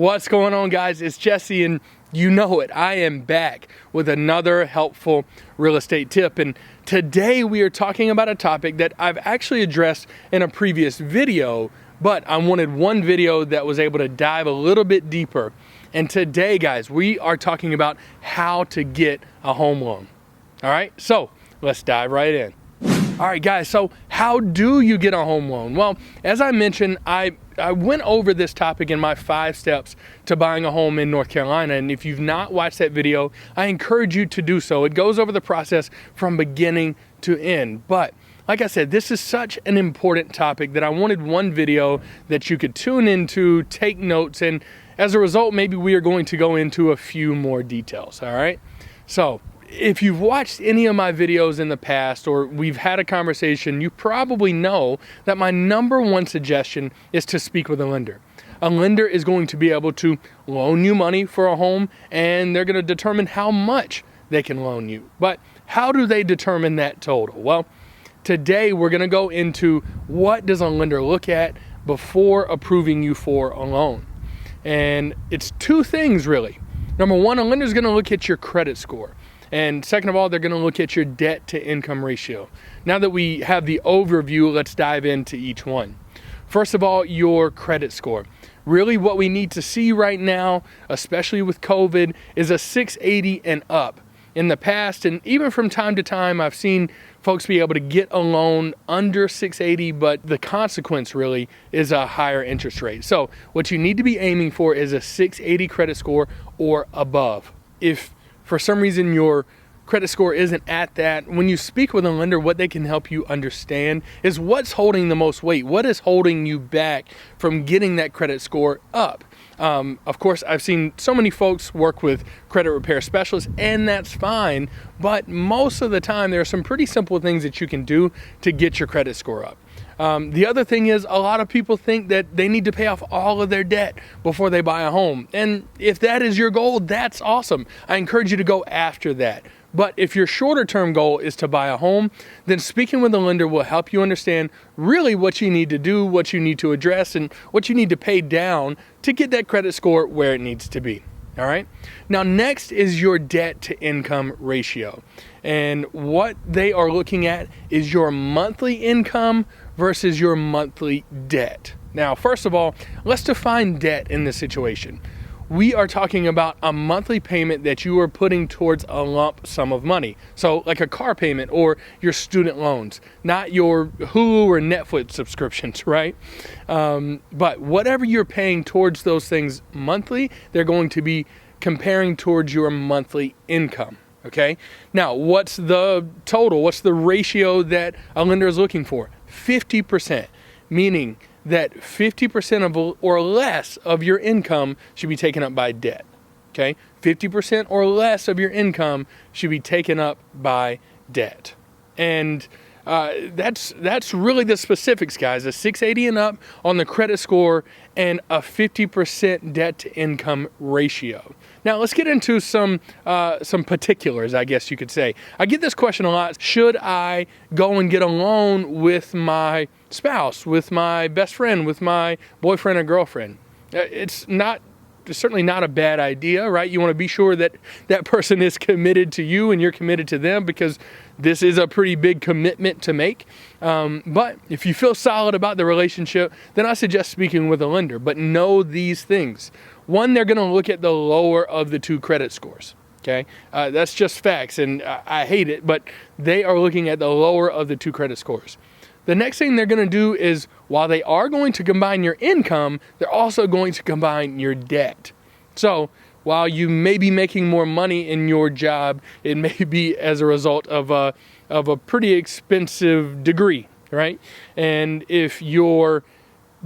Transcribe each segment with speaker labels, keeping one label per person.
Speaker 1: What's going on, guys? It's Jesse, and you know it. I am back with another helpful real estate tip. And today we are talking about a topic that I've actually addressed in a previous video, but I wanted one video that was able to dive a little bit deeper. And today, guys, we are talking about how to get a home loan. All right, so let's dive right in. All right, guys, so how do you get a home loan? Well, as I mentioned, I went over this topic in my 5 steps to buying a home in North Carolina. And if you've not watched that video, I encourage you to do so. It goes over the process from beginning to end. But like I said, this is such an important topic that I wanted one video that you could tune into, take notes, and as a result, maybe we are going to go into a few more details, all right? So if you've watched any of my videos in the past or we've had a conversation, you probably know that my number one suggestion is to speak with a lender. A lender is going to be able to loan you money for a home, and they're going to determine how much they can loan you. But how do they determine that total? Well, today we're going to go into what does a lender look at before approving you for a loan. And it's 2 things really. Number one, a lender is going to look at your credit score. And second of all, they're going to look at your debt to income ratio. Now that we have the overview, let's dive into each one. First of all, your credit score. Really what we need to see right now, especially with COVID, is a 680 and up. In the past, and even from time to time, I've seen folks be able to get a loan under 680, but the consequence really is a higher interest rate. So what you need to be aiming for is a 680 credit score or above. If for some reason your credit score isn't at that, when you speak with a lender, what they can help you understand is what's holding the most weight. What is holding you back from getting that credit score up? Of course, I've seen so many folks work with credit repair specialists, and that's fine. But most of the time, there are some pretty simple things that you can do to get your credit score up. The other thing is a lot of people think that they need to pay off all of their debt before they buy a home. And if that is your goal, that's awesome. I encourage you to go after that. But if your shorter term goal is to buy a home, then speaking with a lender will help you understand really what you need to do, what you need to address, and what you need to pay down to get that credit score where it needs to be. All right. Now, next is your debt to income ratio. And what they are looking at is your monthly income versus your monthly debt. Now, first of all, let's define debt in this situation. We are talking about a monthly payment that you are putting towards a lump sum of money. So like a car payment or your student loans, not your Hulu or Netflix subscriptions, right? But whatever you're paying towards those things monthly, they're going to be comparing towards your monthly income. Okay. Now, what's the total? What's the ratio that a lender is looking for? 50%, meaning that 50% of or less of your income should be taken up by debt. Okay? 50% or less of your income should be taken up by debt. And that's really the specifics, guys. A 680 and up on the credit score and a 50% debt to income ratio. Now let's get into some particulars, I guess you could say. I get this question a lot. Should I go and get a loan with my spouse, with my best friend, with my boyfriend or girlfriend? It's certainly not a bad idea, right? You want to be sure that that person is committed to you and you're committed to them, because this is a pretty big commitment to make. But if you feel solid about the relationship, then I suggest speaking with a lender. But know these things. One, they're going to look at the lower of the 2 credit scores. Okay, that's just facts, and I hate it, but they are looking at the lower of the 2 credit scores. The next thing they're going to do is, while they are going to combine your income, they're also going to combine your debt. So while you may be making more money in your job, it may be as a result of a pretty expensive degree, right? And if your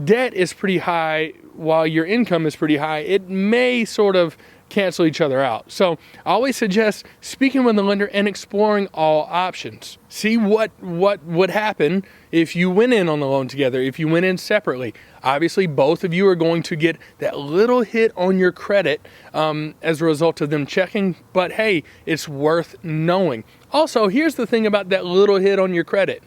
Speaker 1: debt is pretty high while your income is pretty high, it may sort of cancel each other out. So I always suggest speaking with the lender and exploring all options. See what would happen if you went in on the loan together, if you went in separately. Obviously, both of you are going to get that little hit on your credit as a result of them checking, but hey, it's worth knowing. Also, here's the thing about that little hit on your credit.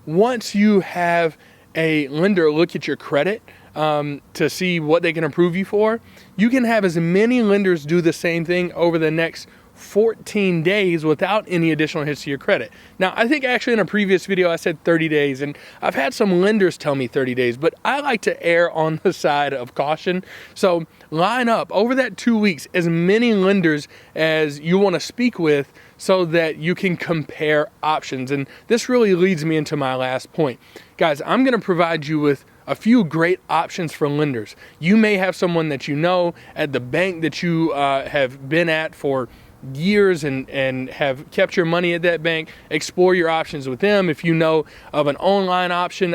Speaker 1: Once you have a lender look at your credit, to see what they can approve you for, you can have as many lenders do the same thing over the next 14 days without any additional hits to your credit. Now, I think actually in a previous video I said 30 days, and I've had some lenders tell me 30 days, but I like to err on the side of caution. So line up over that 2 weeks as many lenders as you want to speak with so that you can compare options. And this really leads me into my last point. Guys, I'm going to provide you with a few great options for lenders. You may have someone that you know at the bank that you have been at for years and have kept your money at that bank. Explore your options with them. If you know of an online option,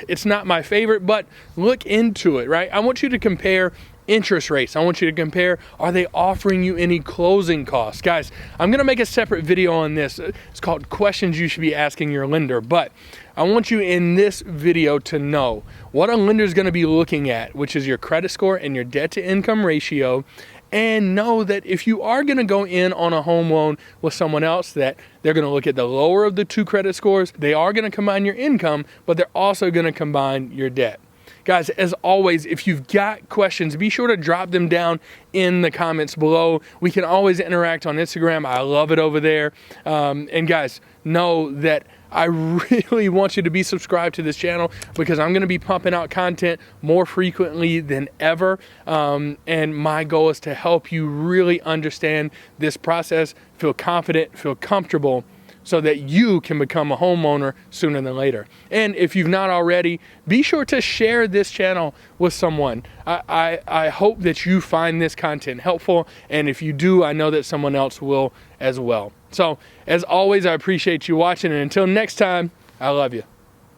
Speaker 1: it's not my favorite, but look into it, right? I want you to compare interest rates. I want you to compare, are they offering you any closing costs? Guys, I'm going to make a separate video on this. It's called Questions You Should Be Asking Your Lender, but I want you in this video to know what a lender is going to be looking at, which is your credit score and your debt to income ratio. And know that if you are going to go in on a home loan with someone else, that they're going to look at the lower of the two credit scores. They are going to combine your income, but they're also going to combine your debt. Guys, as always, if you've got questions, be sure to drop them down in the comments below. We can always interact on Instagram. I love it over there. And guys, know that I really want you to be subscribed to this channel because I'm going to be pumping out content more frequently than ever. And my goal is to help you really understand this process, feel confident, feel comfortable, so that you can become a homeowner sooner than later. And if you've not already, be sure to share this channel with someone. I hope that you find this content helpful, and if you do, I know that someone else will as well. So, as always, I appreciate you watching, and until next time, I love you.